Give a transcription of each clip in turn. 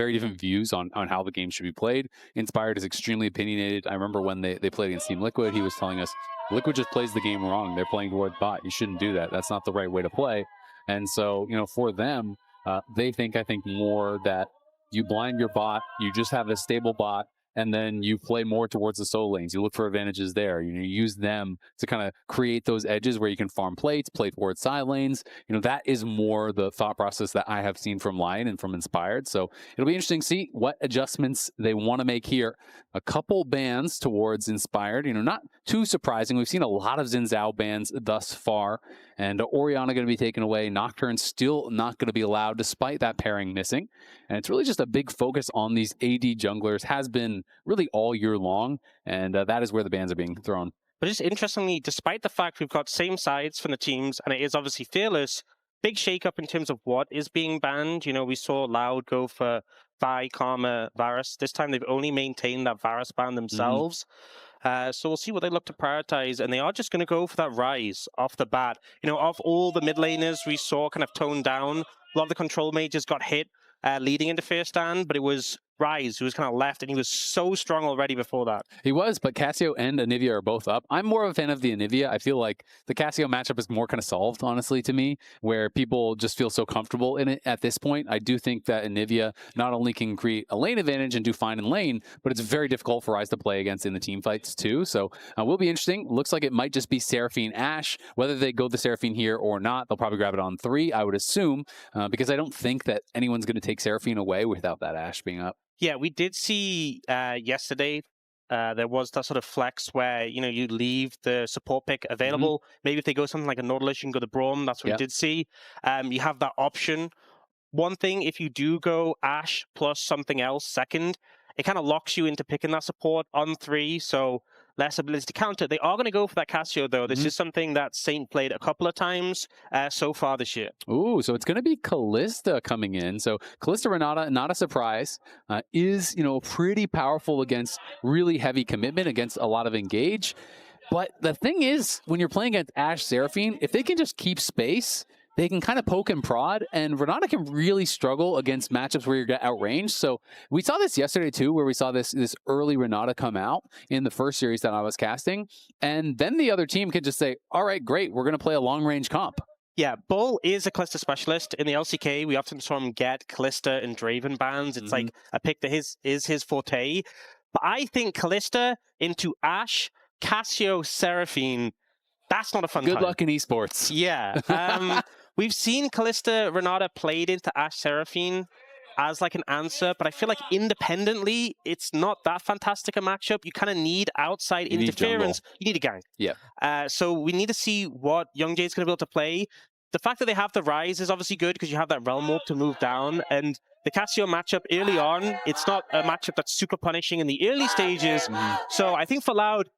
very different views on how the game should be played. Inspired is extremely opinionated. I remember when they played against Team Liquid, he was telling us, Liquid just plays the game wrong. They're playing toward bot. You shouldn't do that. That's not the right way to play. And so, for them, they think, I think, more that you blind your bot, you just have a stable bot, and then you play more towards the solo lanes. You look for advantages there. You use them to kind of create those edges where you can farm plates, play towards side lanes. That is more the thought process that I have seen from LYON and from Inspired. So it'll be interesting to see what adjustments they want to make here. A couple bans towards Inspired, not too surprising. We've seen a lot of Xin Zhao bans thus far, and Orianna going to be taken away. Nocturne still not going to be allowed despite that pairing missing. And it's really just a big focus on these AD junglers, has been really all year long, and that is where the bans are being thrown. But just interestingly, despite the fact we've got same sides from the teams, and it is obviously Fearless, big shakeup in terms of what is being banned. We saw Loud go for Vi, Karma, Varus. This time they've only maintained that Varus ban themselves. So we'll see what they look to prioritize, and they are just going to go for that Rise off the bat. Of all the mid laners we saw kind of toned down, a lot of the control mages got hit leading into first stand, but it was Rise who was kind of left, and he was so strong already before that. He was, but Cassio and Anivia are both up. I'm more of a fan of the Anivia. I feel like the Cassio matchup is more kind of solved, honestly, to me, where people just feel so comfortable in it at this point. I do think that Anivia not only can create a lane advantage and do fine in lane, but it's very difficult for Rise to play against in the team fights too. So will be interesting. Looks like it might just be Seraphine Ashe. Whether they go the Seraphine here or not, they'll probably grab it on 3, I would assume, because I don't think that anyone's going to take Seraphine away without that Ashe being up. Yeah, we did see yesterday there was that sort of flex where, you leave the support pick available. Maybe if they go something like a Nautilus, you can go to Braum. That's what we did see. You have that option. One thing, if you do go Ashe plus something else second, it kind of locks you into picking that support on 3, so less ability to counter. They are going to go for that Cassio, though. This is something that Saint played a couple of times so far this year. Ooh, so it's going to be Kalista coming in. So Kalista Renata, not a surprise, is, pretty powerful against really heavy commitment, against a lot of engage. But the thing is, when you're playing against Ashe Seraphine, if they can just keep space, they can kind of poke and prod, and Renata can really struggle against matchups where you get outranged. So we saw this yesterday too, where we saw this early Renata come out in the first series that I was casting, and then the other team can just say, all right, great, we're going to play a long-range comp. Yeah, Bull is a Kalista specialist. In the LCK, we often saw him get Kalista and Draven bans. It's like a pick that is his forte. But I think Kalista into Ashe, Cassio, Seraphine, that's not a fun time. Good luck in esports. Yeah. We've seen Kalista Renata played into Ashe Seraphine as like an answer, but I feel like independently, it's not that fantastic a matchup. You kind of need outside interference. You need a gang. Yeah. So we need to see what Young Jade's going to be able to play. The fact that they have the Rise is obviously good because you have that Realm Warp to move down, and the Cassio matchup early on, it's not a matchup that's super punishing in the early stages. So I think for Loud,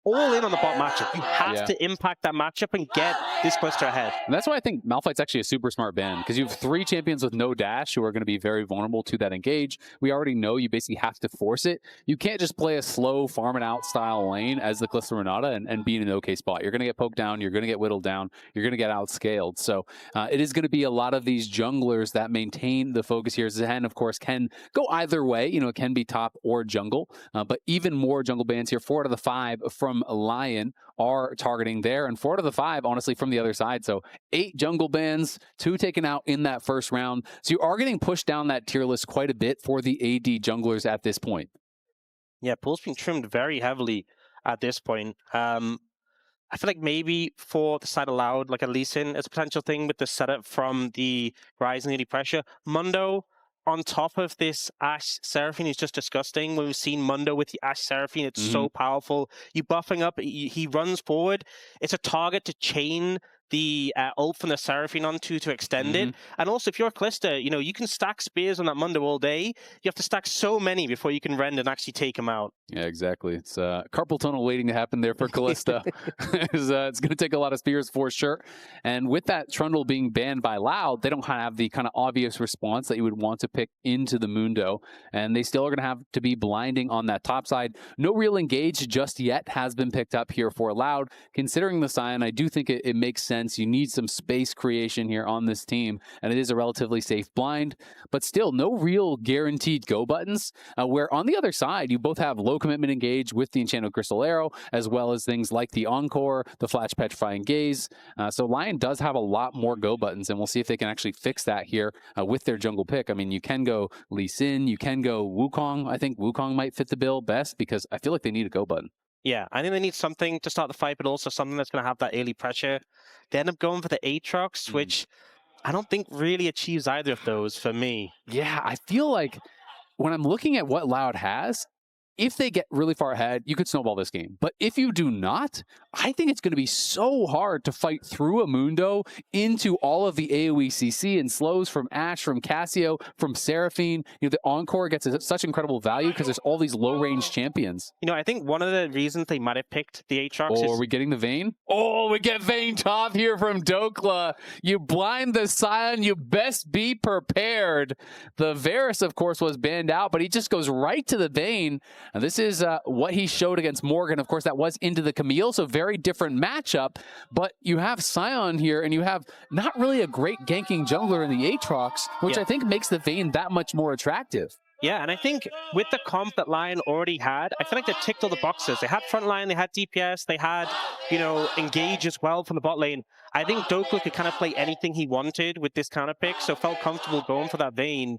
all in on the bot matchup. You have to impact that matchup and get this Kalista ahead. And that's why I think Malphite's actually a super smart ban, because you have 3 champions with no dash who are going to be very vulnerable to that engage. We already know you basically have to force it. You can't just play a slow farm it out style lane as the Kalista Renata and be in an okay spot. You're going to get poked down, you're going to get whittled down, you're going to get outscaled. So it is going to be a lot of these junglers that maintain the focus here. Zen, of course, can go either way. It can be top or jungle, but even more jungle bans here. 4 out of the 5 from LYON are targeting there, and 4 out of the 5, honestly, from the other side. So 8 jungle bans, 2 taken out in that first round. So you are getting pushed down that tier list quite a bit for the AD junglers at this point. Yeah, pool's being trimmed very heavily at this point. I feel like maybe for the side of Loud, like a Lee Sin is a potential thing with the setup from the Rise and AD pressure. Mundo on top of this Ashe Seraphine is just disgusting. When we've seen Mundo with the Ashe Seraphine, it's so powerful. You buffing up, he runs forward. It's a target to chain the ult from the Seraphine onto to extend it. And also, if you're a Kalista, you can stack spears on that Mundo all day. You have to stack so many before you can rend and actually take him out. Yeah, exactly. It's carpal tunnel waiting to happen there for Kalista. It's going to take a lot of spears for sure. And with that Trundle being banned by Loud, they don't have the kind of obvious response that you would want to pick into the Mundo. And they still are going to have to be blinding on that top side. No real engage just yet has been picked up here for Loud. Considering the Sion, I do think it makes sense defense. You need some space creation here on this team, and it is a relatively safe blind, but still no real guaranteed go buttons, where on the other side, you both have low commitment engage with the Enchanted Crystal Arrow, as well as things like the Encore, the Flash Petrifying Gaze. So LYON does have a lot more go buttons, and we'll see if they can actually fix that here with their jungle pick. I mean, you can go Lee Sin, you can go Wukong. I think Wukong might fit the bill best because I feel like they need a go button. Yeah, I think they need something to start the fight, but also something that's going to have that early pressure. They end up going for the Aatrox, which I don't think really achieves either of those for me. Yeah, I feel like when I'm looking at what Loud has, if they get really far ahead, you could snowball this game. But if you do not, I think it's going to be so hard to fight through a Mundo into all of the AoE CC and slows from Ashe, from Cassio, from Seraphine. You know, the Encore gets such incredible value because there's all these low-range champions. You know, I think one of the reasons they might have picked the Aatrox is... are we getting the Vayne? Oh, we get Vayne top here from Dokla. You blind the Scion, you best be prepared. The Varus, of course, was banned out, but he just goes right to the Vayne. And this is what he showed against Morgan. Of course, that was into the Camille, so very different matchup. But you have Scion here, and you have not really a great ganking jungler in the Aatrox, which I think makes the Vayne that much more attractive. Yeah, and I think with the comp that LYON already had, I feel like they ticked all the boxes. They had front line, they had DPS, they had, you know, engage as well from the bot lane. I think Dokla could kind of play anything he wanted with this counter pick, so felt comfortable going for that Vayne.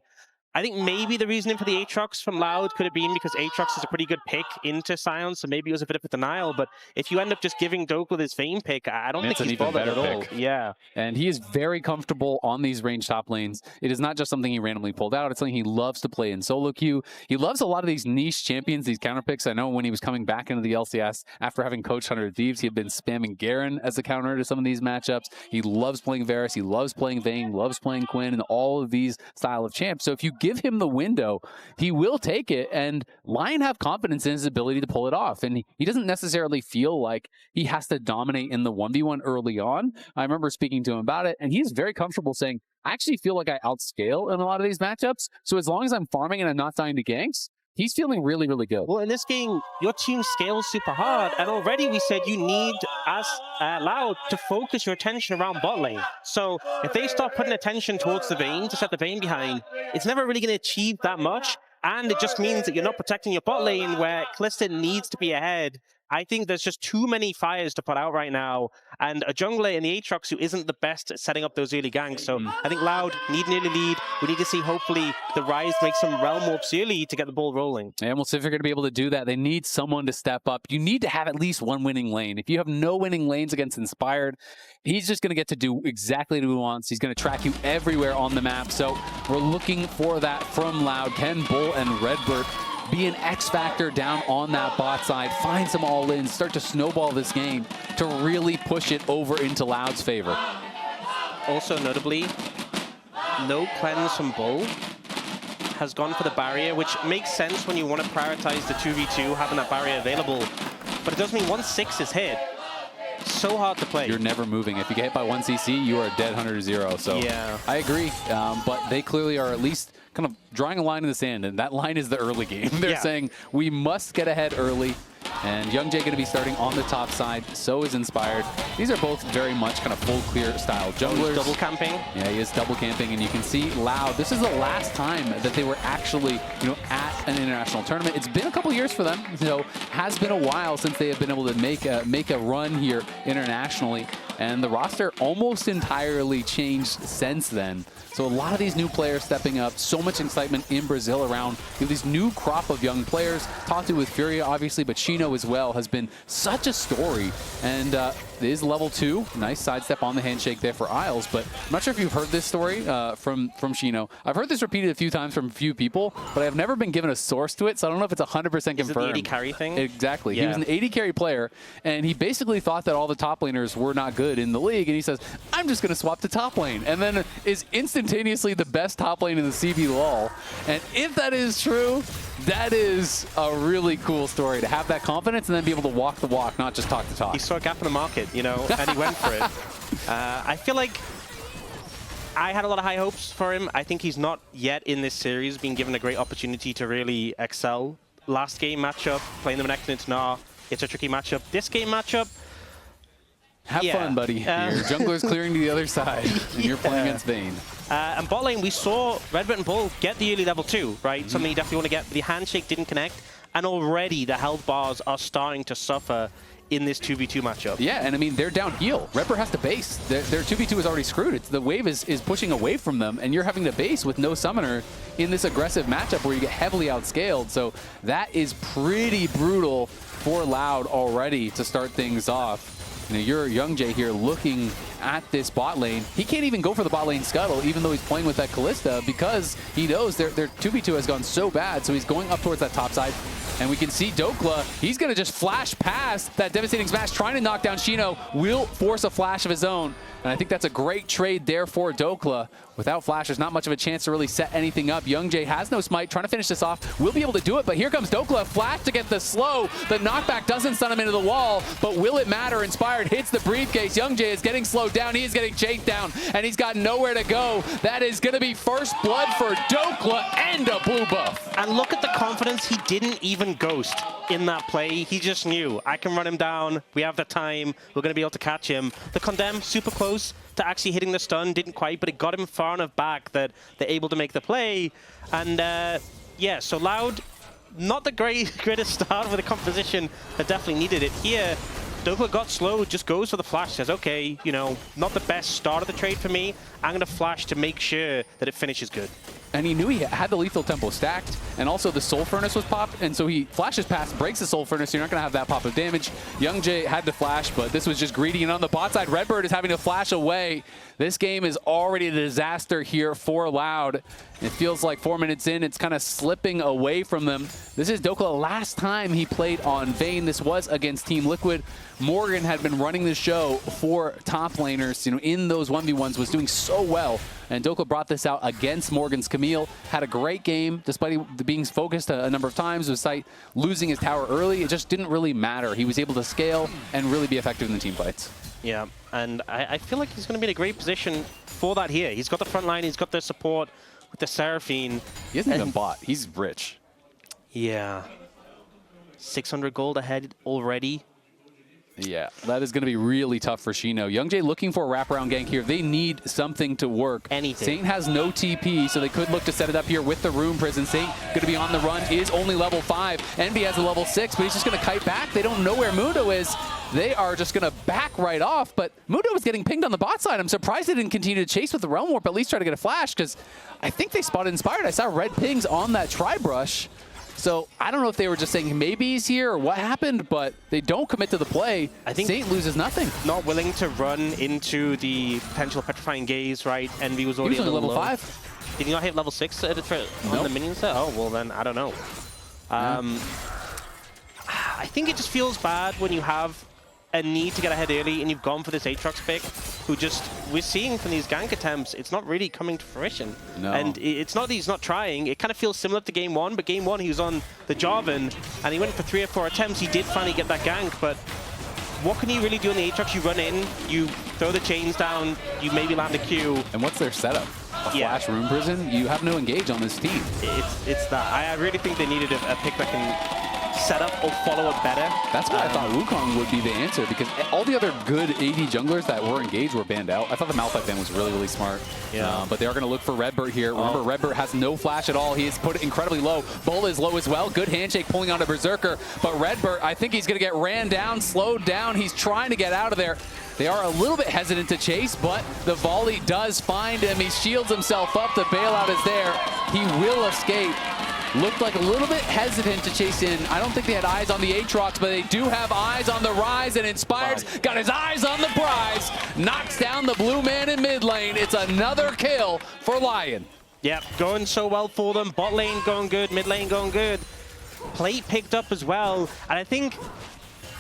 I think maybe the reasoning for the Aatrox from Loud could have been because Aatrox is a pretty good pick into Scion, so maybe it was a bit of a denial. But if you end up just giving Dokla this Vayne pick, I don't think he's bothered at all. Yeah. And he is very comfortable on these range top lanes. It is not just something he randomly pulled out. It's something he loves to play in solo queue. He loves a lot of these niche champions, these counter picks. I know when he was coming back into the LCS after having coached 100 Thieves, he had been spamming Garen as a counter to some of these matchups. He loves playing Varus. He loves playing Vayne, loves playing Quinn, and all of these style of champs. So if you give him the window, he will take it, and LYON have confidence in his ability to pull it off, and he doesn't necessarily feel like he has to dominate in the 1v1 early on. I remember speaking to him about it, and he's very comfortable saying, I actually feel like I outscale in a lot of these matchups, so as long as I'm farming and I'm not dying to ganks, he's feeling really, really good. Well, in this game, your team scales super hard, and already we said you need, as Loud, to focus your attention around bot lane. So if they start putting attention towards the Vayne, to set the Vayne behind, it's never really going to achieve that much, and it just means that you're not protecting your bot lane where Kalista needs to be ahead. I think there's just too many fires to put out right now, and a jungler in the Aatrox who isn't the best at setting up those early ganks. So I think Loud need an early lead. We need to see, hopefully, the Rise make some realm warps early to get the ball rolling. And we'll see if they're going to be able to do that. They need someone to step up. You need to have at least one winning lane. If you have no winning lanes against Inspired, he's just going to get to do exactly what he wants. He's going to track you everywhere on the map. So we're looking for that from Loud. Can Bull and Redbird be an X factor down on that bot side, find some all-ins, start to snowball this game to really push it over into Loud's favor? Also notably, no cleanse from Bull. Has gone for the barrier, which makes sense when you want to prioritize the 2v2, having that barrier available. But it does mean 1-6 is hit. So hard to play. You're never moving. If you get hit by 1 CC, you are dead 100-0. So yeah, I agree. But they clearly are at least kind of drawing a line in the sand, and that line is the early game. They're saying we must get ahead early. And Young Jay going to be starting on the top side. So is Inspired. These are both very much kind of full clear style junglers. Double camping. Yeah, he is double camping, and you can see Loud. This is the last time that they were actually, at an international tournament. It's been a couple years for them. Has been a while since they have been able to make a run here internationally, and the roster almost entirely changed since then. So a lot of these new players stepping up, so much excitement in Brazil around these new crop of young players. Talked to with Furia, obviously, but Chino as well has been such a story. And it is level 2. Nice sidestep on the handshake there for Isles, but I'm not sure if you've heard this story from Chino. I've heard this repeated a few times from a few people, but I've never been given a source to it, so I don't know if it's 100% confirmed. Is it the 80 carry thing? Exactly. Yeah. He was an 80 carry player, and he basically thought that all the top laners were not good in the league, and he says, I'm just going to swap to top lane, and then is instantaneously the best top lane in the CB LOL. And if that is true, that is a really cool story, to have that confidence and then be able to walk the walk, not just talk the talk. He saw a gap in the market, and he went for it. I feel like I had a lot of high hopes for him. I think he's not yet in this series been given a great opportunity to really excel. Last game matchup, playing them next to Nah, it's a tricky matchup. This game matchup, Have fun, buddy. Your jungler's clearing to the other side, and you're playing against Vayne. And bot lane, we saw Redbird and Bull get the early level 2, right? Something you definitely want to get. The handshake didn't connect, and already the health bars are starting to suffer in this 2v2 matchup. Yeah, and I mean, they're down heal. Redbird has to base. Their 2v2 is already screwed. The wave is pushing away from them, and you're having to base with no summoner in this aggressive matchup where you get heavily outscaled. So that is pretty brutal for Loud already to start things off. You know, you're YongJ here looking at this bot lane. He can't even go for the bot lane scuttle, even though he's playing with that Kalista, because he knows their 2v2 has gone so bad. So he's going up towards that top side. And we can see Dokla, he's going to just flash past that devastating smash, trying to knock down Shino, will force a flash of his own. And I think that's a great trade there for Dokla. Without flash, there's not much of a chance to really set anything up. YongJ has no smite, trying to finish this off. Will be able to do it, but here comes Dokla. Flash to get the slow. The knockback doesn't stun him into the wall, but will it matter? Inspired hits the briefcase. YongJ is getting slowed down. He is getting chased down, and he's got nowhere to go. That is going to be first blood for Dokla and a blue buff. And look at the confidence. He didn't even ghost in that play. He just knew, I can run him down. We have the time. We're going to be able to catch him. The Condemn, super close to actually hitting the stun. Didn't quite, but it got him far enough back that they're able to make the play. And yeah, so Loud, not the greatest start with a composition that definitely needed it. Here, Dokla got slow, just goes for the flash, says, okay, you know, not the best start of the trade for me. I'm going to flash to make sure that it finishes good. And he knew he had the lethal tempo stacked, and also the soul furnace was popped, and so he flashes past, breaks the soul furnace, so you're not going to have that pop of damage. YongJ had to flash, but this was just greedy, and on the bot side, Redbird is having to flash away. This game is already a disaster here for Loud. It feels like 4 minutes in, it's kind of slipping away from them. This is Dokla last time he played on Vayne. This was against Team Liquid. Morgan had been running the show for top laners, you know, in those 1v1s, was doing so well. And Dokla brought this out against Morgan's Camille. Had a great game, despite being focused a number of times, despite losing his tower early. It just didn't really matter. He was able to scale and really be effective in the team fights. Yeah, and I feel like he's going to be in a great position for that here. He's got the front line, he's got the support with the Seraphine. He hasn't even bought. He's rich. Yeah. 600 gold ahead already. Yeah, that is going to be really tough for Shino. YongJ looking for a wraparound gank here. They need something to work. Anything. Saint has no TP, so they could look to set it up here with the Rune Prison. Saint going to be on the run, is only level 5. Envy has a level 6, but he's just going to kite back. They don't know where Mundo is. They are just going to back right off, but Mundo was getting pinged on the bot side. I'm surprised they didn't continue to chase with the Realm Warp, at least try to get a flash, because I think they spotted Inspired. I saw red pings on that Tri-Brush. So I don't know if they were just saying maybe he's here or what happened, but they don't commit to the play. I think Saint loses nothing. Not willing to run into the potential Petrifying Gaze, right? Envy was already on level low. 5. Did he not hit level 6 on the minions there? Oh, well then, I don't know. I think it just feels bad when you have a need to get ahead early and you've gone for this Aatrox pick, who just, we're seeing from these gank attempts, it's not really coming to fruition. No. And it's not that he's not trying, it kind of feels similar to game 1, but game 1 he was on the Jarvan and he went for 3 or 4 attempts, he did finally get that gank, but what can you really do in the Aatrox? You run in, you throw the chains down, you maybe land a Q. And what's their setup? A flash Rune Prison? You have no engage on this team. It's that. I really think they needed a pick that can set up or follow up better. That's why I thought Wukong would be the answer, because all the other good AD junglers that were engaged were banned out. I thought the Malphite ban was really, really smart. Yeah. But they are going to look for Redbird here. Remember, Redbird has no flash at all. He is put incredibly low. Bull is low as well. Good handshake pulling onto Berserker. But Redbird, I think he's going to get ran down, slowed down. He's trying to get out of there. They are a little bit hesitant to chase, but the volley does find him. He shields himself up. The bailout is there. He will escape. Looked like a little bit hesitant to chase in. I don't think they had eyes on the Aatrox, but they do have eyes on the Rise, and Inspired's got his eyes on the prize. Knocks down the blue man in mid lane. It's another kill for LYON. Yep, going so well for them. Bot lane going good, mid lane going good. Plate picked up as well, and I think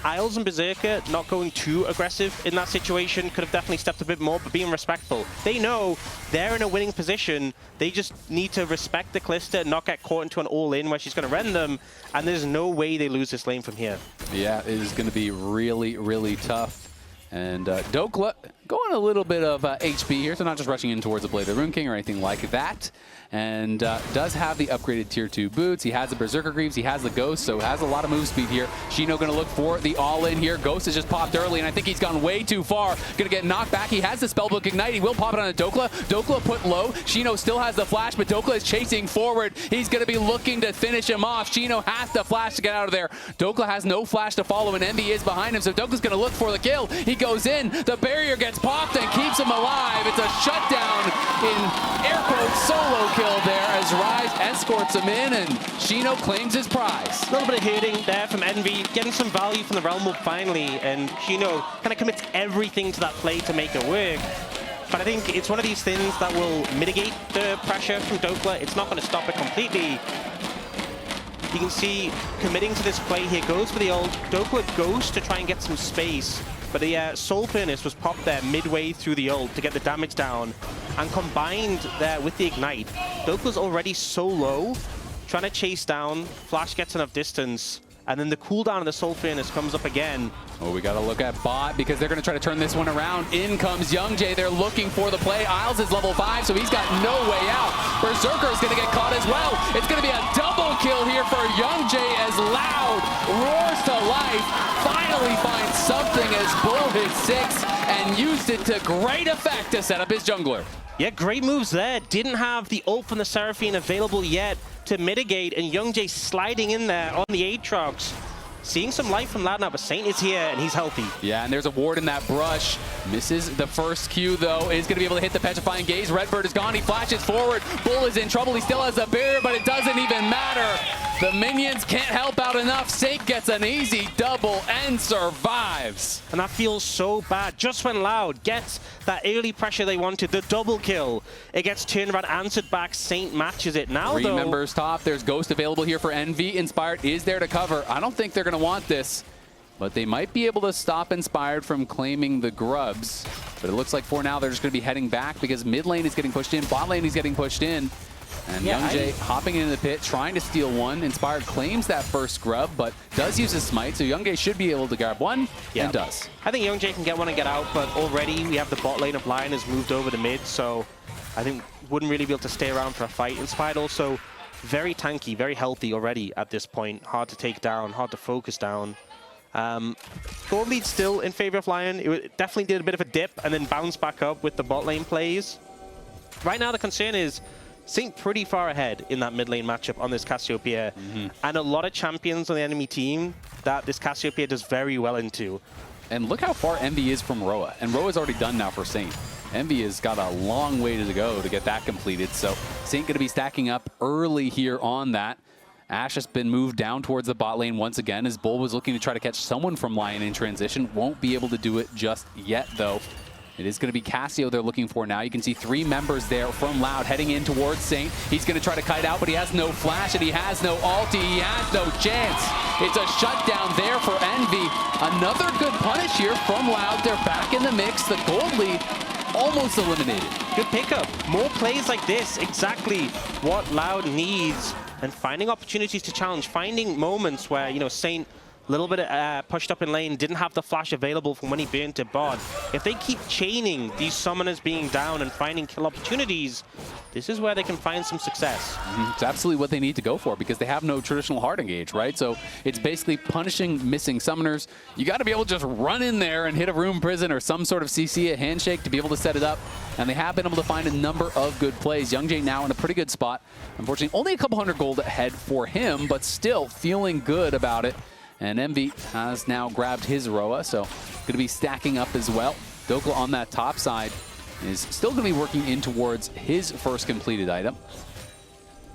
Isles and Berserker not going too aggressive in that situation, could have definitely stepped a bit more, but being respectful. They know they're in a winning position. They just need to respect the Kalista and not get caught into an all-in where she's going to rend them, and there's no way they lose this lane from here. Yeah, it is going to be really, really tough. And Dokla going a little bit of HP here, so not just rushing in towards the Blade of the Rune King or anything like that. and does have the upgraded tier 2 boots. He has the Berserker Greaves, he has the Ghost, so has a lot of move speed here. Shino going to look for the all-in here. Ghost has just popped early, and I think he's gone way too far. Going to get knocked back. He has the Spellbook Ignite. He will pop it on a Dokla. Dokla put low. Shino still has the flash, but Dokla is chasing forward. He's going to be looking to finish him off. Shino has to flash to get out of there. Dokla has no flash to follow, and Envy is behind him, so Dokla's going to look for the kill. He goes in. The barrier gets popped and keeps him alive. It's a shutdown in air quotes solo kill there as Rise escorts him in, and Shino claims his prize. A little bit of hitting there from Envy, getting some value from the Realm Warp finally, and Shino kind of commits everything to that play to make it work. But I think it's one of these things that will mitigate the pressure from Dokla. It's not going to stop it completely. You can see committing to this play here, goes for the ult. Dokla goes to try and get some space, but the Soul Furnace was popped there midway through the ult to get the damage down. And combined there with the Ignite, Dokla's already so low, trying to chase down. Flash gets enough distance, and then the cooldown of the Soul Furnace comes up again. Oh, we got to look at bot because they're going to try to turn this one around. In comes YoungJay. They're looking for the play. Isles is level 5, so he's got no way out. Berserker is going to get caught as well. It's going to be a double kill here for YoungJay as Loud roars to life. Finally finds something as Bull hit 6 and used it to great effect to set up his jungler. Yeah, great moves there. Didn't have the ult from the Seraphine available yet to mitigate, and YoungJay sliding in there on the Aatrox. Seeing some life from Loud now, but Saint is here and he's healthy. Yeah, and there's a ward in that brush. Misses the first Q though. Is going to be able to hit the Petrifying Gaze. Redbird is gone. He flashes forward. Bull is in trouble. He still has the barrier, but it doesn't even matter. The minions can't help out enough. Saint gets an easy double and survives. And that feels so bad. Just when Loud gets that early pressure they wanted, the double kill, it gets turned around, answered back. Saint matches it. Now Three though, members top. There's Ghost available here for Envy. Inspired is there to cover. I don't think they're going to want this, but they might be able to stop Inspired from claiming the grubs. But it looks like for now they're just going to be heading back because mid lane is getting pushed in, bot lane is getting pushed in. And yeah, YoungJay hopping into the pit, trying to steal one. Inspired claims that first grub, but does use his smite, so YoungJay should be able to grab one, and does. I think YoungJay can get one and get out, but already we have the bot lane of LYON has moved over to mid, so I think wouldn't really be able to stay around for a fight. Inspired also very tanky, very healthy already at this point. Hard to take down, hard to focus down. Gold lead still in favor of LYON. It definitely did a bit of a dip and then bounced back up with the bot lane plays. Right now the concern is Saint pretty far ahead in that mid lane matchup on this Cassiopeia. And a lot of champions on the enemy team that this Cassiopeia does very well into. And look how far Envy is from Roa. And Roa's already done now for Saint. Envy has got a long way to go to get that completed. So Saint going to be stacking up early here on that. Ashe has been moved down towards the bot lane once again as Bull was looking to try to catch someone from LYON in transition. Won't be able to do it just yet though. It is going to be Cassio they're looking for now. You can see 3 members there from Loud heading in towards Saint. He's going to try to kite out, but he has no flash and he has no ulti. He has no chance. It's a shutdown there for Envy. Another good punish here from Loud. They're back in the mix. The gold lead almost eliminated. Good pickup. More plays like this, exactly what Loud needs. And finding opportunities to challenge, finding moments where, you know, Saint a little bit pushed up in lane, didn't have the flash available from when he burned to bot. If they keep chaining these summoners being down and finding kill opportunities, this is where they can find some success. It's absolutely what they need to go for because they have no traditional hard engage, right? So it's basically punishing missing summoners. You got to be able to just run in there and hit a room prison or some sort of CC, a handshake to be able to set it up. And they have been able to find a number of good plays. YoungJay now in a pretty good spot. Unfortunately, only a couple hundred gold ahead for him, but still feeling good about it. And Envy has now grabbed his Roa, so going to be stacking up as well. Dokla on that top side is still going to be working in towards his first completed item.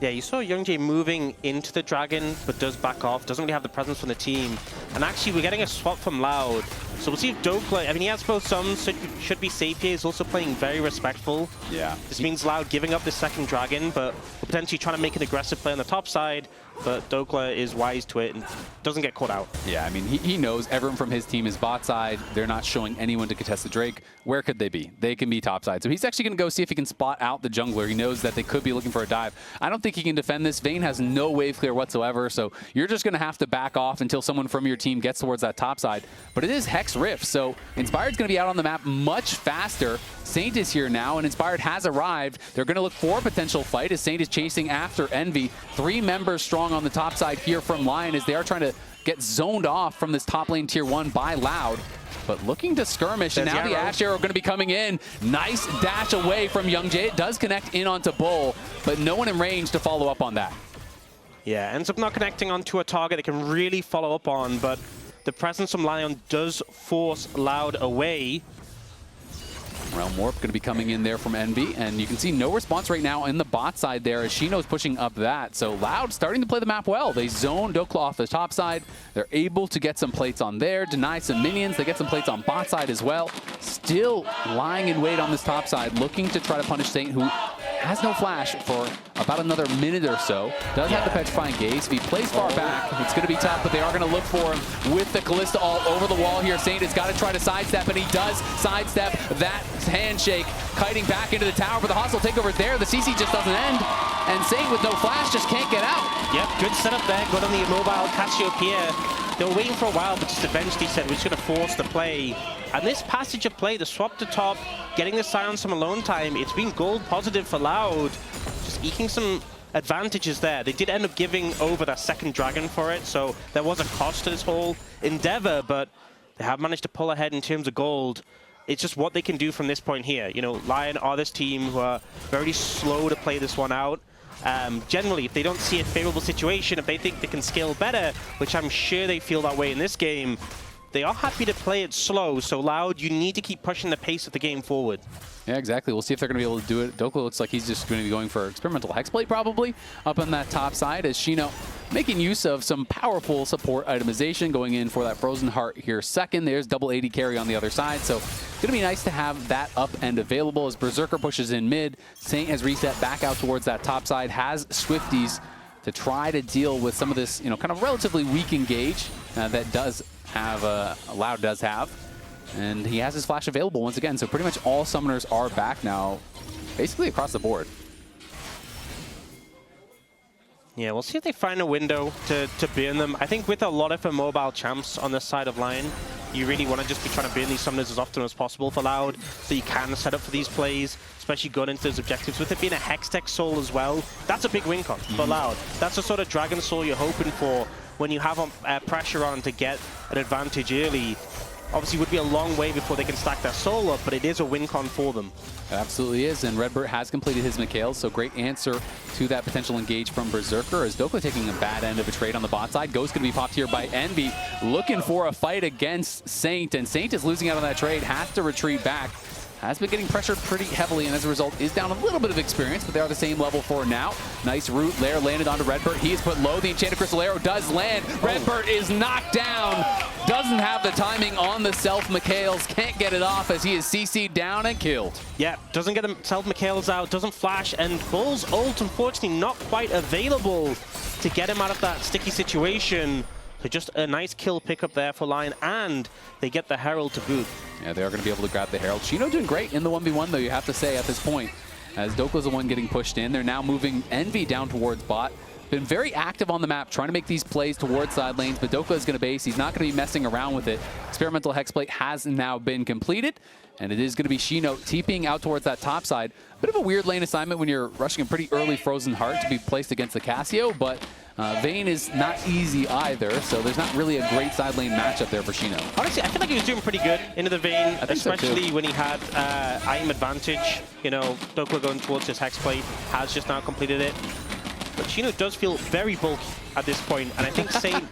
Yeah, you saw YoungJay moving into the dragon, but does back off. Doesn't really have the presence from the team. And actually, we're getting a swap from Loud. So we'll see if Dokla, I mean, he has both summons, should be safe here. He's also playing very respectful. Yeah. This means Loud giving up the second dragon, but potentially trying to make an aggressive play on the top side. But Dokla is wise to it and doesn't get caught out. Yeah, I mean, he knows everyone from his team is bot side. They're not showing anyone to contest the Drake. where could they be? They can be topside. So he's actually going to go see if he can spot out the jungler. He knows that they could be looking for a dive. I don't think he can defend this. Vayne has no wave clear whatsoever, so you're just going to have to back off until someone from your team gets towards that topside. But it is Hex Rift, so Inspired's going to be out on the map much faster. Saint is here now, and Inspired has arrived. They're going to look for a potential fight as Saint is chasing after Envy. 3 members strong on the top side here from LYON as they are trying to get zoned off from this top lane tier 1 by Loud. But looking to skirmish, and now the Ash Arrow going to be coming in. Nice dash away from YongJ. It does connect in onto Bull, but no one in range to follow up on that. Yeah, ends up not connecting onto a target they can really follow up on, but the presence from LYON does force Loud away. Realm Warp going to be coming in there from Envy, and you can see no response right now in the bot side there as Shino's pushing up that. So Loud starting to play the map well. They zone Dokla off the top side. They're able to get some plates on there, deny some minions. They get some plates on bot side as well. Still lying in wait on this top side, looking to try to punish Saint, who has no flash for about another minute or so. Does have the petrifying gaze. If he plays far back, it's going to be tough, but they are going to look for him with the Kalista all over the wall here. Saint has got to try to sidestep, and he does sidestep that handshake, kiting back into the tower for the hostile takeover there. The CC just doesn't end, and Saint with no flash just can't get out. Yep, good setup there. Good on the immobile Cassiopeia. They were waiting for a while, but just eventually said we're just going to force the play. And this passage of play, the swap to top, getting the silence some alone time, it's been gold positive for Loud. Just eking some advantages there. They did end up giving over that second dragon for it, so there was a cost to this whole endeavor, but they have managed to pull ahead in terms of gold. It's just what they can do from this point here. You know, LYON are this team who are very slow to play this one out. Generally, if they don't see a favorable situation, if they think they can scale better, which I'm sure they feel that way in this game, they are happy to play it slow. So Loud, you need to keep pushing the pace of the game forward. Yeah, exactly. We'll see if they're going to be able to do it. Dokla looks like he's just going to be going for experimental Hexblade probably up on that top side as Shino making use of some powerful support itemization, going in for that Frozen Heart here second. There's double 80 carry on the other side, so it's going to be nice to have that up end available as Berserker pushes in mid. Saint has reset back out towards that top side, has Swifties to try to deal with some of this, you know, kind of relatively weak engage that does have, Loud does have. And he has his flash available once again, so pretty much all summoners are back now, basically across the board. Yeah, we'll see if they find a window to burn them. I think with a lot of mobile champs on this side of LYON, you really want to just be trying to burn these summoners as often as possible for Loud, so you can set up for these plays, especially going into those objectives. With it being a Hextech Soul as well, that's a big win con for Loud. That's the sort of Dragon Soul you're hoping for when you have pressure on to get an advantage early. Obviously, it would be a long way before they can stack their soul up, but it is a win con for them. It absolutely is, and Redbird has completed his Mikhail, so great answer to that potential engage from Berserker as Dokla taking a bad end of a trade on the bot side. Ghost going to be popped here by Envy, looking for a fight against Saint, and Saint is losing out on that trade, has to retreat back. Has been getting pressured pretty heavily, and as a result is down a little bit of experience, but they are the same level for now. Nice root lair landed onto Redbird. He is put low. The Enchanted Crystal Arrow does land. Redbird is knocked down. Doesn't have the timing on the self Mikhails. Can't get it off as he is CC'd down and killed. Yeah, doesn't get himself Mikhails out, doesn't flash, and Bull's ult unfortunately not quite available to get him out of that sticky situation. So just a nice kill pickup there for LYON, and they get the Herald to boot. Yeah, they are going to be able to grab the Herald. Shino doing great in the 1v1, though, you have to say, at this point. As Dokla's the one getting pushed in. They're now moving Envy down towards bot. Been very active on the map, trying to make these plays towards side lanes, but Dokla is going to base. He's not going to be messing around with it. Experimental Hexblade has now been completed, and it is going to be Shino TPing out towards that top side. Bit of a weird lane assignment when you're rushing a pretty early Frozen Heart to be placed against the Cassio, but Vayne is not easy either, so there's not really a great side lane matchup there for Shino. Honestly, I feel like he was doing pretty good into the Vayne, especially when he had item advantage. You know, Dokla going towards his Hexblade has just now completed it. But Shino does feel very bulky at this point, and I think Saint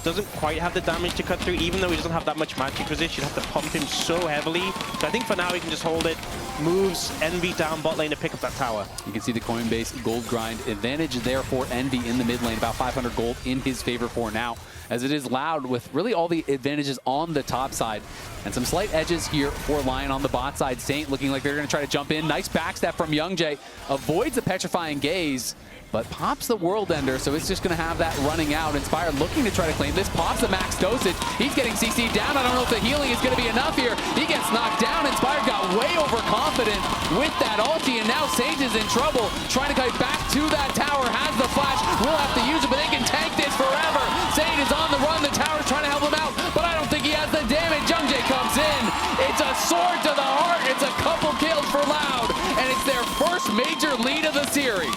doesn't quite have the damage to cut through, even though he doesn't have that much magic resist. You'd have to pump him so heavily. So I think for now he can just hold it, moves Envy down bot lane to pick up that tower. You can see the Coinbase gold grind advantage there for Envy in the mid lane, about 500 gold in his favor for now, as it is Loud with really all the advantages on the top side. And some slight edges here for LYON on the bot side. Saint looking like they're going to try to jump in. Nice backstep from YongJ. Avoids the petrifying gaze. but pops the World Ender, so it's just going to have that running out. Inspired looking to try to claim this, pops the max dosage. He's getting CC'd down. I don't know if the healing is going to be enough here. He gets knocked down. Inspired got way overconfident with that ulti, and now Sage is in trouble, trying to kite back to that tower, has the flash, will have to use it, but they can tank this forever. Sage is on the run, the tower's trying to help him out, but I don't think he has the damage. Youngjae comes in. It's a sword to the heart. It's a couple kills for Loud, and it's their first major lead of the series.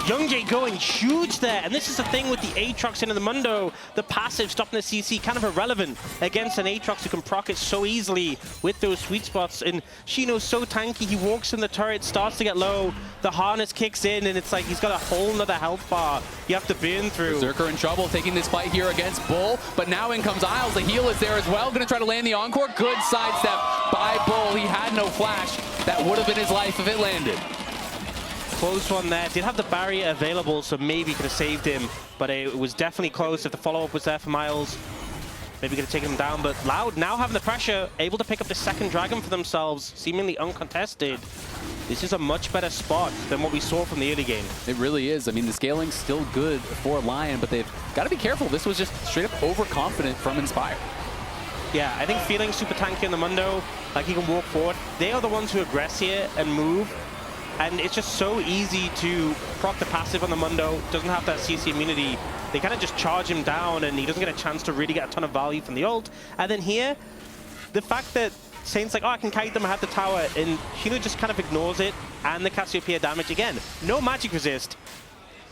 Youngjae going huge there, and this is the thing with the Aatrox into the Mundo. The passive stopping the CC kind of irrelevant against an Aatrox who can proc it so easily with those sweet spots. And Shino's so tanky, he walks in the turret, starts to get low, the harness kicks in, and it's like he's got a whole nother health bar you have to burn through. Berserker in trouble, taking this fight here against Bull, but now in comes Isles. The heal is there as well, going to try to land the Encore. Good sidestep by Bull. He had no flash. That would have been his life if it landed. Close one there. Did have the barrier available, so maybe could have saved him, but it was definitely close. If the follow-up was there for Miles, maybe could have taken him down. But Loud now having the pressure, able to pick up the second dragon for themselves, seemingly uncontested. This is a much better spot than what we saw from the early game. It really is. I mean, the scaling's still good for Lion, but they've got to be careful. This was just straight up overconfident from Inspire. Yeah, I think feeling super tanky in the Mundo, like he can walk forward. They are the ones who aggress here and move. And it's just so easy to proc the passive on the Mundo. Doesn't have that CC immunity. They kind of just charge him down, and he doesn't get a chance to really get a ton of value from the ult. And then here, the fact that Saint's like, oh, I can kite them, I have the tower, and Shino just kind of ignores it, and the Cassiopeia damage again. No magic resist.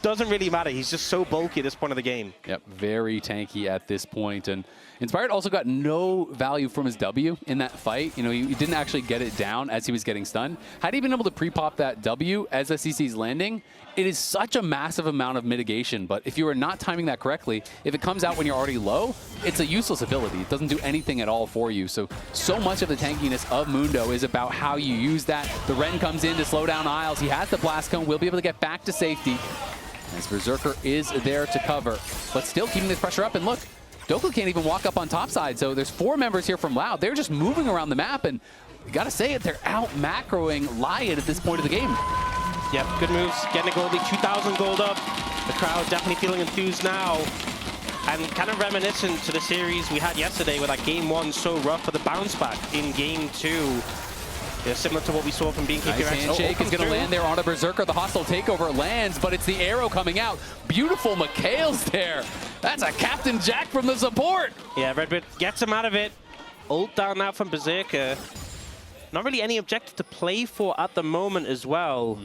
Doesn't really matter. He's just so bulky at this point of the game. Yep, very tanky at this point. And Inspired also got no value from his W in that fight. You know, he didn't actually get it down as he was getting stunned. Had he been able to pre-pop that W as SCC's landing, it is such a massive amount of mitigation. But if you are not timing that correctly, if it comes out when you're already low, it's a useless ability. It doesn't do anything at all for you. So much of the tankiness of Mundo is about how you use that. The Ren comes in to slow down Isles. He has the Blast Cone, will be able to get back to safety, as Berserker is there to cover, but still keeping this pressure up. And look, Dokla can't even walk up on top side, so there's 4 members here from Loud. They're just moving around the map, and you gotta say it, they're out macroing LYON at this point of the game. Yep, good moves, getting a goldie, 2,000 gold up. The crowd definitely feeling enthused now. And kind of reminiscent to the series we had yesterday with that game 1 so rough, for the bounce back in game 2. Yeah, similar to what we saw from BNK. Nice handshake is going to land there on a Berserker. The hostile takeover lands, but it's the arrow coming out. Beautiful McHale's there. That's a Captain Jack from the support. Yeah, Redbird gets him out of it. Ult down now from Berserker. Not really any objective to play for at the moment as well.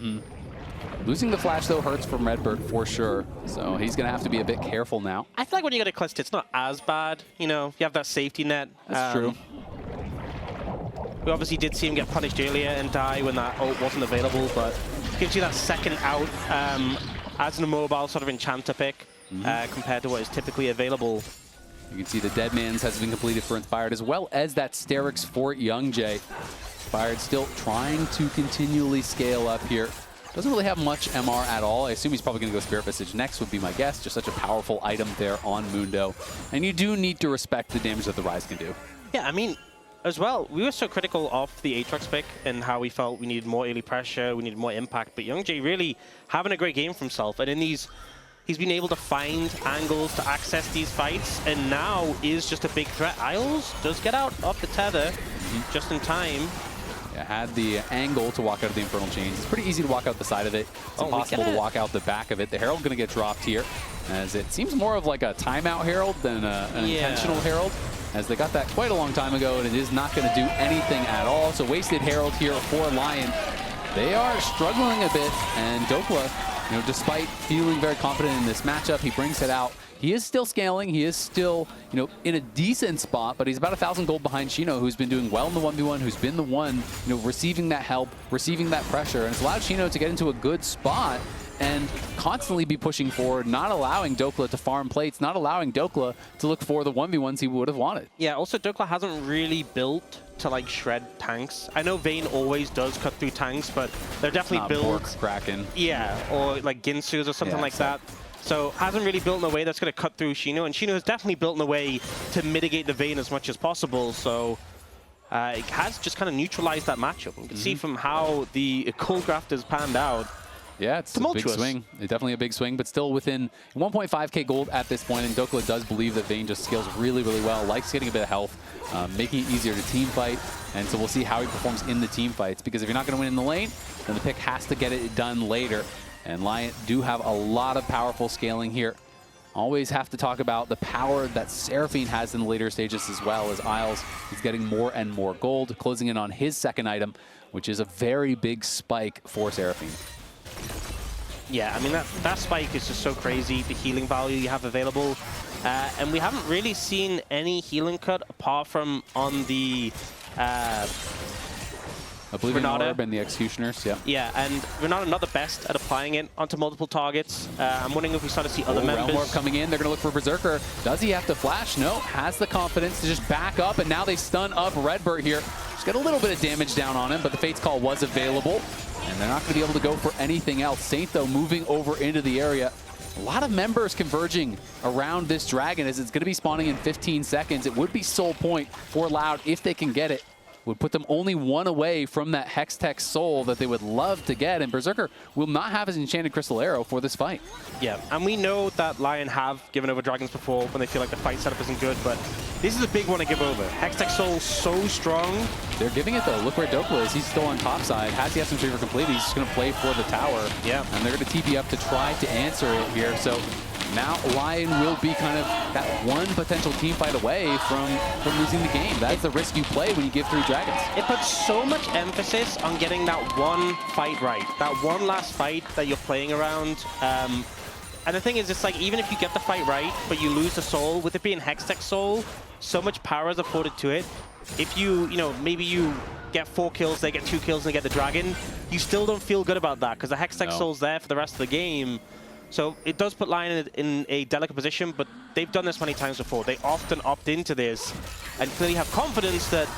Losing the flash, though, hurts from Redbird for sure. So he's going to have to be a bit careful now. I feel like when you get a cluster, it's not as bad. You know, you have that safety net. That's true. We obviously did see him get punished earlier and die when that ult wasn't available, but gives you that second out as an immobile sort of enchanter pick compared to what is typically available. You can see the Dead Man's has been completed for Inspired, as well as that Sterix for Youngjae. Inspired still trying to continually scale up here. Doesn't really have much MR at all. I assume he's probably going to go Spirit Visage next would be my guess. Just such a powerful item there on Mundo. And you do need to respect the damage that the Rise can do. Yeah, I mean, as well, we were so critical of the Aatrox pick and how we felt we needed more early pressure, we needed more impact, but Youngjae really having a great game for himself, and in these, he's been able to find angles to access these fights, and now is just a big threat. Isles does get out off the tether just in time. Yeah, had the angle to walk out of the Infernal Chains. It's pretty easy to walk out the side of it. It's impossible to walk out the back of it. The Herald going to get dropped here, as it seems more of like a timeout Herald than an intentional Herald, as they got that quite a long time ago, and it is not going to do anything at all. So wasted Herald here for LYON. They are struggling a bit, and Dokla, you know, despite feeling very confident in this matchup, he brings it out. He is still scaling. He is still, you know, in a decent spot, but he's about 1,000 gold behind Shino, who's been doing well in the 1v1, who's been the one, you know, receiving that help, receiving that pressure, and it's allowed Shino to get into a good spot and constantly be pushing forward, not allowing Dokla to farm plates, not allowing Dokla to look for the 1v1s he would have wanted. Yeah, also Dokla hasn't really built to like shred tanks. I know Vayne always does cut through tanks, but they're definitely built. Kraken. Yeah, or like Ginsu's or something like that. So hasn't really built in a way that's going to cut through Shino, and Shino has definitely built in a way to mitigate the Vayne as much as possible. So it has just kind of neutralized that matchup. You can see from how the Cold Graft has panned out, Yeah, it's a big swing. Definitely a big swing, but still within 1.5k gold at this point. And Dokla does believe that Vayne just scales really, really well, likes getting a bit of health, making it easier to team fight. And so we'll see how he performs in the team fights, because if you're not going to win in the lane, then the pick has to get it done later. And LYON do have a lot of powerful scaling here. Always have to talk about the power that Seraphine has in the later stages, as well as Isles is getting more and more gold, closing in on his second item, which is a very big spike for Seraphine. Yeah, I mean, that spike is just so crazy, the healing value you have available. And we haven't really seen any healing cut apart from on the I believe Renata Orb and the Executioners, yeah. Yeah, and Renata not the best at applying it onto multiple targets. I'm wondering if we start to see other members. Realm Orb coming in, they're going to look for Berserker. Does he have to flash? No, has the confidence to just back up, and now they stun up Redbird here. Just get a little bit of damage down on him, but the Fate's Call was available, and they're not going to be able to go for anything else. Saint, though, moving over into the area. A lot of members converging around this dragon, as it's going to be spawning in 15 seconds. It would be soul point for Loud if they can get it. Would put them only one away from that Hextech Soul that they would love to get, and Berserker will not have his Enchanted Crystal Arrow for this fight. Yeah, and we know that LYON have given over dragons before when they feel like the fight setup isn't good, but this is a big one to give over. Hextech Soul so strong. They're giving it though. Look where Dokla is. He's still on top side. Has he has some favor completed? He's just going to play for the tower. Yeah. And they're going to TP up to try to answer it here. So now LYON will be kind of that one potential team fight away from losing the game. That's the risk you play when you give 3 dragons. It puts so much emphasis on getting that one fight right. That one last fight that you're playing around. And the thing is, it's like, even if you get the fight right, but you lose the soul, with it being Hextech Soul, so much power is afforded to it. If you know, maybe you get 4 kills, they get 2 kills, and they get the dragon, you still don't feel good about that, because the Hextech Soul's there for the rest of the game. So it does put LYON in a delicate position, but they've done this many times before. They often opt into this and clearly have confidence that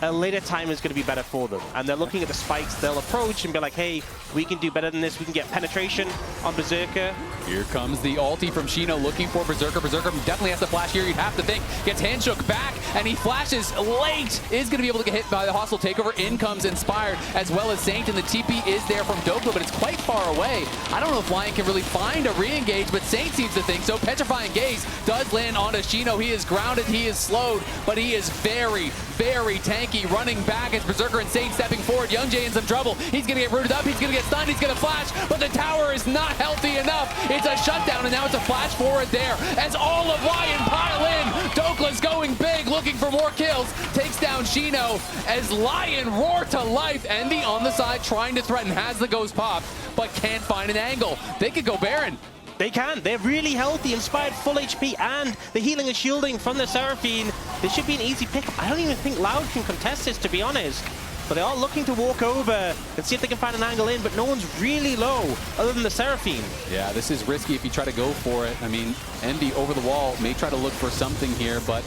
a later time is going to be better for them. And they're looking at the spikes they'll approach and be like, hey, we can do better than this. We can get penetration on Berserker. Here comes the ulti from Shino looking for Berserker. Berserker definitely has to flash here, you'd have to think. Gets handshook back, and he flashes late. Is going to be able to get hit by the hostile takeover. In comes Inspired, as well as Saint, and the TP is there from Dokla, but it's quite far away. I don't know if LYON can really find a re-engage, but Saint seems to think so. Petrifying Gaze does land onto Shino. He is grounded, he is slowed, but he is very, very tanky. Running back as Berserker and Saint stepping forward. Young Jay in some trouble. He's going to get rooted up. He's going to get stunned. He's going to flash, but the tower is not healthy enough. It's a shutdown, and now it's a flash forward there as all of LYON pile in. Dokla's going big, looking for more kills. Takes down Shino as LYON roar to life. Envy on the side trying to threaten. Has the ghost pop, but can't find an angle. They could go Baron. They can. They're really healthy, Inspired, full HP, and the healing and shielding from the Seraphine. This should be an easy pickup. I don't even think Loud can contest this, to be honest. But they are looking to walk over and see if they can find an angle in, but no one's really low other than the Seraphine. Yeah, this is risky if you try to go for it. I mean, Envy over the wall may try to look for something here, but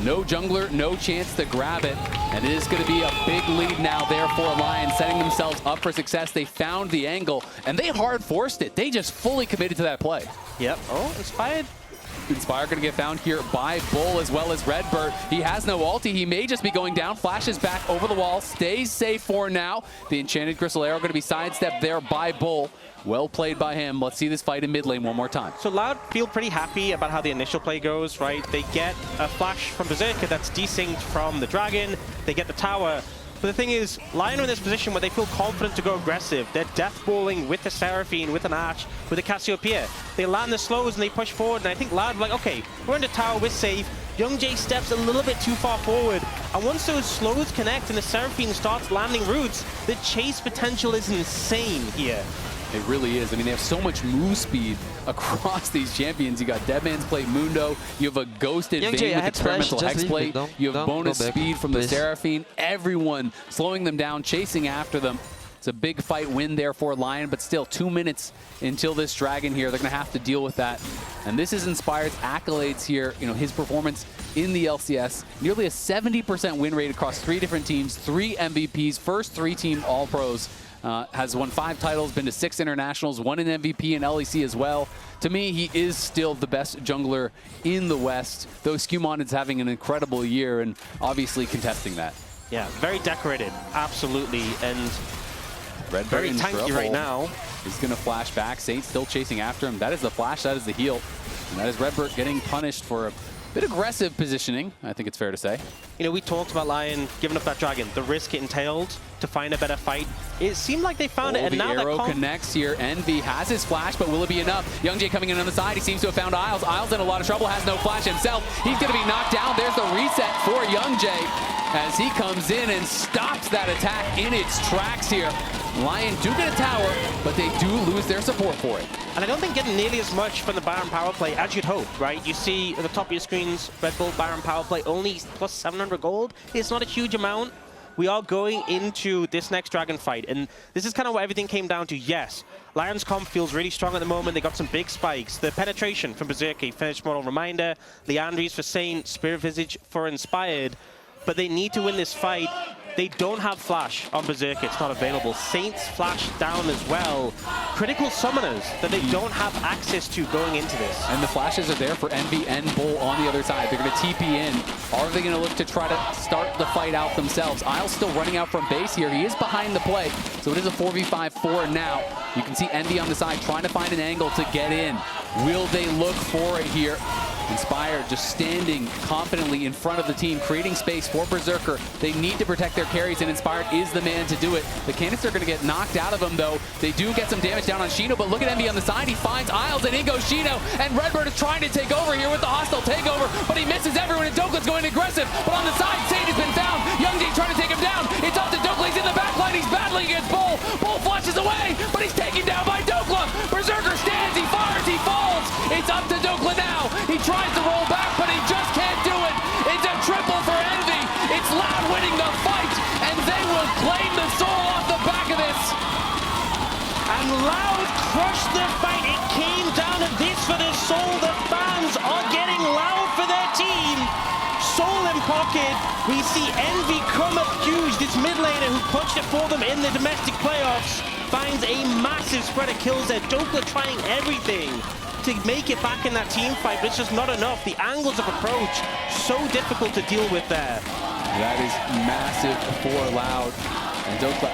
no jungler, no chance to grab it. And it is going to be a big lead now there for LYON, setting themselves up for success. They found the angle, and they hard forced it. They just fully committed to that play. Yep. Oh, Inspired. Inspire going to get found here by Bull as well as Redbird. He has no ulti. He may just be going down. Flashes back over the wall. Stays safe for now. The Enchanted Crystal Arrow going to be sidestepped there by Bull. Well played by him. Let's see this fight in mid lane one more time. So Loud feel pretty happy about how the initial play goes, right? They get a flash from Berserker that's desynced from the dragon. They get the tower. But the thing is, LYON are in this position where they feel confident to go aggressive. They're deathballing with the Seraphine, with an Arch, with a Cassiopeia. They land the slows and they push forward, and I think Loud like, okay, we're in the tower, we're safe. Young Jay steps a little bit too far forward. And once those slows connect and the Seraphine starts landing roots, the chase potential is insane here. It really is. I mean, they have so much move speed across these champions. You got Deadman's Plate Mundo. You have a Ghosted Vayne with Experimental Hexplate. You have bonus speed from the Seraphine. Everyone slowing them down, chasing after them. It's a big fight win there for LYON, but still 2 minutes until this dragon here. They're going to have to deal with that. And this is Inspired's accolades here. You know, his performance in the LCS. Nearly a 70% win rate across 3 different teams, 3 MVPs, first 3-team All-Pros. Has won 5 titles, been to 6 internationals, won an MVP and LEC as well. To me, he is still the best jungler in the West, though Skumon is having an incredible year and obviously contesting that. Yeah, very decorated, absolutely. And Redbird Very in tanky trouble. right now. He's going to flash back. Saint still chasing after him. That is the flash. That is the heal. And that is Redbird getting punished for a bit aggressive positioning, I think it's fair to say. You know, we talked about LYON giving up that dragon, the risk it entailed to find a better fight. It seemed like they found it, and now the arrow connects here. Envy has his flash, but will it be enough? Youngjae coming in on the side. He seems to have found Isles. Isles in a lot of trouble, has no flash himself. He's going to be knocked down. There's the reset for Youngjae as he comes in and stops that attack in its tracks here. LYON do get a tower, but they do lose their support for it. And I don't think getting nearly as much from the Baron power play as you'd hope, right? You see at the top of your screens, Red Bull Baron power play only plus 700 gold. It's not a huge amount. We are going into this next dragon fight, and this is kind of what everything came down to. Yes, LYON's comp feels really strong at the moment. They got some big spikes. The penetration from Berserker, finished model reminder, Leandri's for Saint, Spirit Visage for Inspired, but they need to win this fight. They don't have flash on Berserker, it's not available. Saint's flash down as well. Critical summoners that they don't have access to going into this. And the flashes are there for Envy and Bull on the other side. They're going to TP in. Are they going to look to try to start the fight out themselves? Isles still running out from base here. He is behind the play, so it is a 4v5 for now. You can see Envy on the side trying to find an angle to get in. Will they look for it here? Inspired just standing confidently in front of the team, creating space for Berserker. They need to protect their carries, and Inspired is the man to do it. The canister are going to get knocked out of him, though. They do get some damage down on Shino, but look at Envy on the side. He finds Isles, and in goes Shino, and Redbird is trying to take over here with the hostile takeover, but he misses everyone, and Dokle's going aggressive. But on the side, Saint has been found. Youngjae trying to take him down. It's up to Dokle. He's in the back line. He's battling against Bull. Bull flashes away, but he's taken down by Dokle. Berserker stands. He fires. He falls. It's up to Dokle now. He tries to roll back, but he just can't do it. It's a triple for Envy. It's LYON winning the fight, and they will claim the soul off the back of this. And LYON crushed the fight. It came down to this for the soul. The fans are getting loud for their team. Soul in pocket. We see Envy come up huge. This mid laner who punched it for them in the domestic playoffs finds a massive spread of kills there. Dokle trying everything to make it back in that team fight, but it's just not enough. The angles of approach, so difficult to deal with there. That is massive for LYON. And Dokle,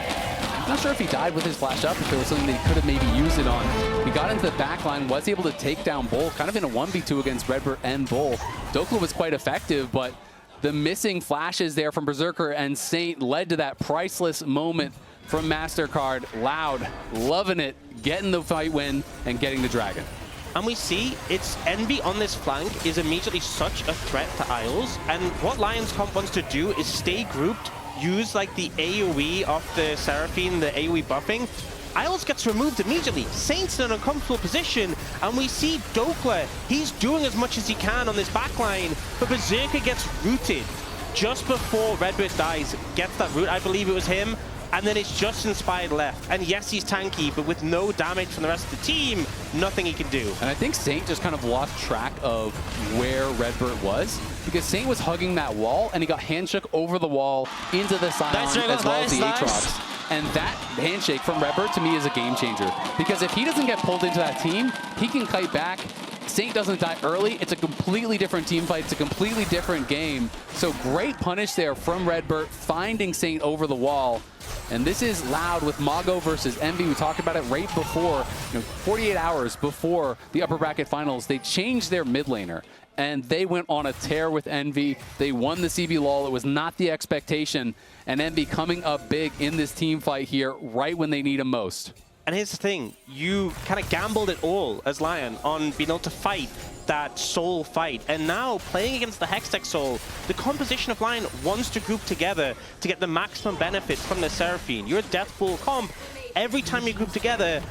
I'm not sure if he died with his flash up, if there was something that he could have maybe used it on. He got into the back line, was able to take down Bull, kind of in a 1v2 against Redbird and Bull. Dokle was quite effective, but the missing flashes there from Berserker and Saint led to that priceless moment from MasterCard. LYON loving it, getting the fight win, and getting the dragon. And we see it's Envy on this flank is immediately such a threat to Isles. And what LYON's comp wants to do is stay grouped, use like the AoE off the Seraphine, the AoE buffing. Isles gets removed immediately. Saint's in an uncomfortable position, and we see Dokle. He's doing as much as he can on this backline, but Berserker gets rooted just before Redbird dies. Gets that root, I believe it was him. And then it's just Inspired left. And yes, he's tanky, but with no damage from the rest of the team, nothing he can do. And I think Saint just kind of lost track of where Redbird was, because Saint was hugging that wall, and he got handshook over the wall into the Scion as well as the Aatrox. And that handshake from Redbird, to me, is a game changer. Because if he doesn't get pulled into that team, he can kite back. Saint doesn't die early. It's a completely different team fight. It's a completely different game. So great punish there from Redbird, finding Saint over the wall. And this is LYON with Mago versus Envy. We talked about it right before, 48 hours before the upper bracket finals. They changed their mid laner, and they went on a tear with Envy. They won the CB LOL. It was not the expectation. And Envy coming up big in this team fight here right when they need him most. And here's the thing, you kind of gambled it all as LYON on being able to fight that soul fight. And now playing against the Hextech Soul, the composition of LYON wants to group together to get the maximum benefit from the Seraphine. You're a Deathpool comp. Every time you group together,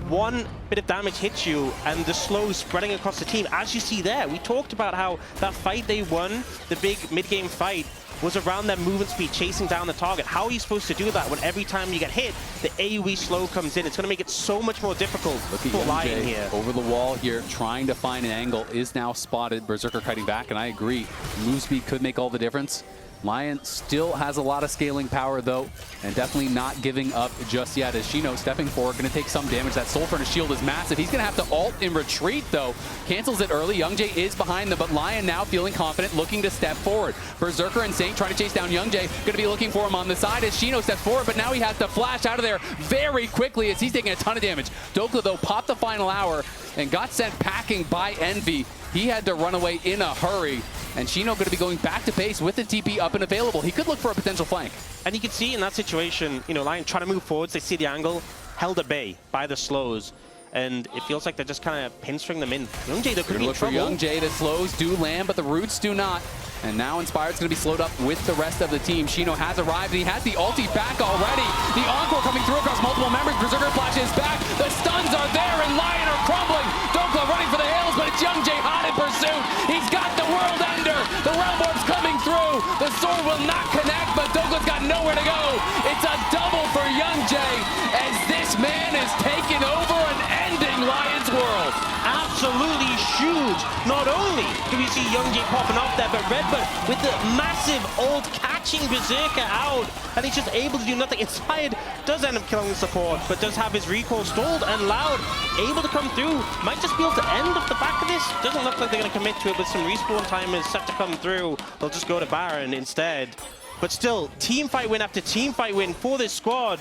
one bit of damage hits you and the slow spreading across the team. As you see there, we talked about how that fight they won, the big mid-game fight, was around their movement speed, chasing down the target. How are you supposed to do that when every time you get hit, the AoE slow comes in? It's going to make it so much more difficult for LYON here. Over the wall here, trying to find an angle, is now spotted. Berserker kiting back, and I agree. Move speed could make all the difference. LYON still has a lot of scaling power, though, and definitely not giving up just yet. As Shino stepping forward, going to take some damage. That Soul Furnace shield is massive. He's going to have to ult in retreat, though. Cancels it early. Youngjae is behind them, but LYON now feeling confident, looking to step forward. Berserker and Saint trying to chase down Youngjae. Going to be looking for him on the side as Shino steps forward, but now he has to flash out of there very quickly as he's taking a ton of damage. Dokla, though, popped the final hour and got sent packing by Envy. He had to run away in a hurry. And Shino going to be going back to base with the TP up and available. He could look for a potential flank. And you can see in that situation, you know, LYON trying to move forwards. They see the angle, held at bay by the slows. And it feels like they're just kind of pinstring them in. Youngjae, they're going to be in trouble. Youngjae, the slows do land, but the roots do not. And now Inspired's going to be slowed up with the rest of the team. Shino has arrived, and he has the ulti back already. The Encore coming through across multiple members. Berserker Flash is back. The stuns are there, and LYON are crumbling. Dokla running for the hills, but it's Youngjae hot in pursuit. He's got the world ender. The realm orb's coming through. The sword will not connect, but Dokla's got nowhere to go. It's a double for Youngjae as this man is taking over and ending LYON's world. Absolutely huge. Not only do we see Youngjae popping off there, but Redbird with the massive ult catching Berserker out, and he's just able to do nothing. Inspired does end up killing the support, but does have his recall stalled, and Loud able to come through. Might just be able to end off the back of this. Doesn't look like they're going to commit to it, but some respawn time is set to come through. They'll just go to Baron instead. But still, team fight win after team fight win for this squad.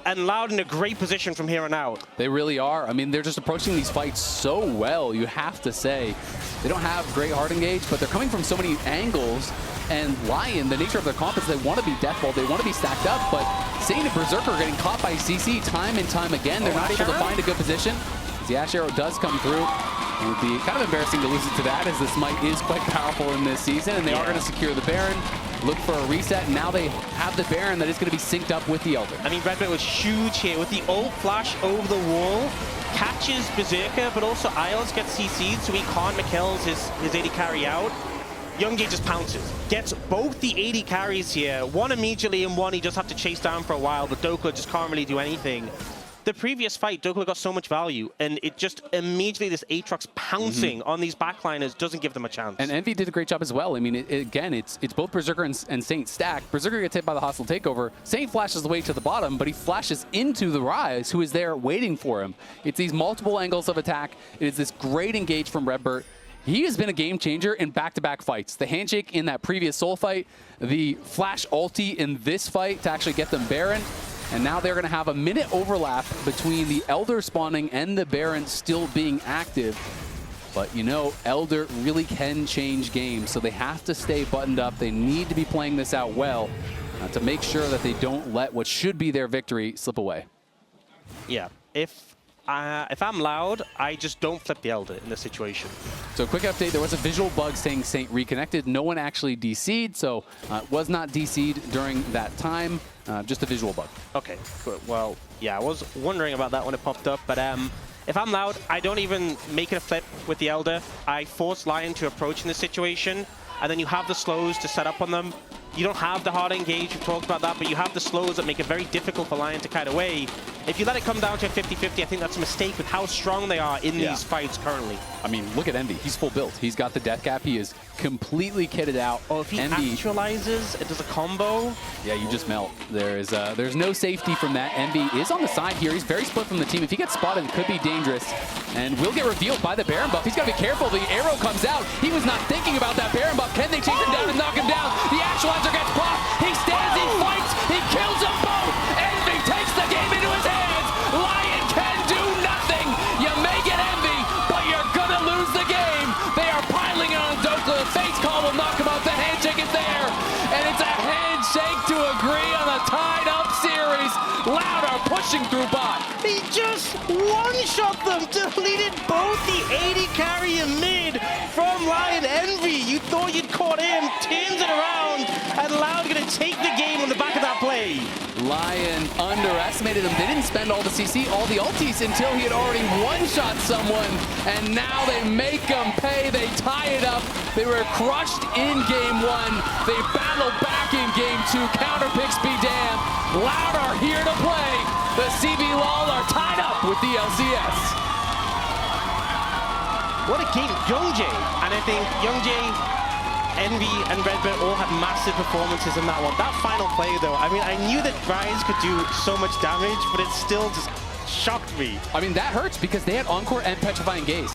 And Loud in a great position from here on out. They really are. I mean, they're just approaching these fights so well, you have to say. They don't have great hard engage, but they're coming from so many angles. And LYON, the nature of their comp is they want to be deathball, they want to be stacked up, but Saint and Berserker are getting caught by CC time and time again. They're not able to find a good position. The Ash Arrow does come through. It would be kind of embarrassing to lose it to that, as this Smite is quite powerful in this season, and they are going to secure the Baron. Look for a reset, and now they have the Baron that is going to be synced up with the Elder. I mean, Redbird was huge here with the ult flash over the wall, catches Berserker, but also Isles gets CC'd, so he can't McKells his AD carry out. Youngjae just pounces, gets both the AD carries here, one immediately and one he just have to chase down for a while, but Dokla just can't really do anything. The previous fight, Dokla got so much value, and it just immediately, this Aatrox pouncing on these backliners doesn't give them a chance. And Envy did a great job as well. I mean, again, it's both Berserker and Saint stacked. Berserker gets hit by the hostile takeover. Saint flashes the way to the bottom, but he flashes into the Rise, who is there waiting for him. It's these multiple angles of attack. It is this great engage from Redbird. He has been a game changer in back-to-back fights. The handshake in that previous Soul fight, the flash ulti in this fight to actually get them Baron. And now they're going to have a minute overlap between the Elder spawning and the Baron still being active. But, you know, Elder really can change games, so they have to stay buttoned up. They need to be playing this out well to make sure that they don't let what should be their victory slip away. Yeah, if I'm Loud, I just don't flip the Elder in this situation. So quick update, there was a visual bug saying Saint reconnected. No one actually DC'd, so it was not DC'd during that time. Just a visual bug. Okay, good. Well, yeah, I was wondering about that when it popped up, but if I'm Loud, I don't even make it a flip with the Elder. I force LYON to approach in this situation, and then you have the slows to set up on them. You don't have the hard engage, we've talked about that, but you have the slows that make it very difficult for LYON to kite away. If you let it come down to a 50-50, I think that's a mistake with how strong they are in these fights currently. I mean, look at Envy. He's full built. He's got the death cap. He is completely kitted out. Oh, if he actualizes, it does a combo. Yeah, you just melt. There's no safety from that. Envy is on the side here. He's very split from the team. If he gets spotted, it could be dangerous. And will get revealed by the Baron buff. He's got to be careful. The arrow comes out. He was not thinking about that Baron buff. Can they chase him down and knock him down? The actualizer gets popped. He stands, he fights, he kills them both. Envy takes the game into his hands. LYON can do nothing. You may get Envy, but you're gonna lose the game. They are piling on Dokla. The face call will knock him out. The handshake is there, and it's a handshake to agree on a tied-up series. Loud are pushing through bot. He just one-shot them, deleted both the 80 carry in mid from LYON. Envy, you thought you'd caught him, turns it around, and Loud gonna take the game on the back of that play. LYON underestimated him. They didn't spend all the CC, all the ultis until he had already one-shot someone, and now they make him pay. They tie it up. They were crushed in game one. They battled back in game two. Counter picks be damned. Loud are here to play. The CB LOL are tied up with the LCS. What a game, Youngjae. And I think Youngjae Envy and Redbird all had massive performances in that one. That final play, though, I mean, I knew that Rise could do so much damage, but it still just shocked me. I mean, that hurts because they had Encore and Petrifying Gaze.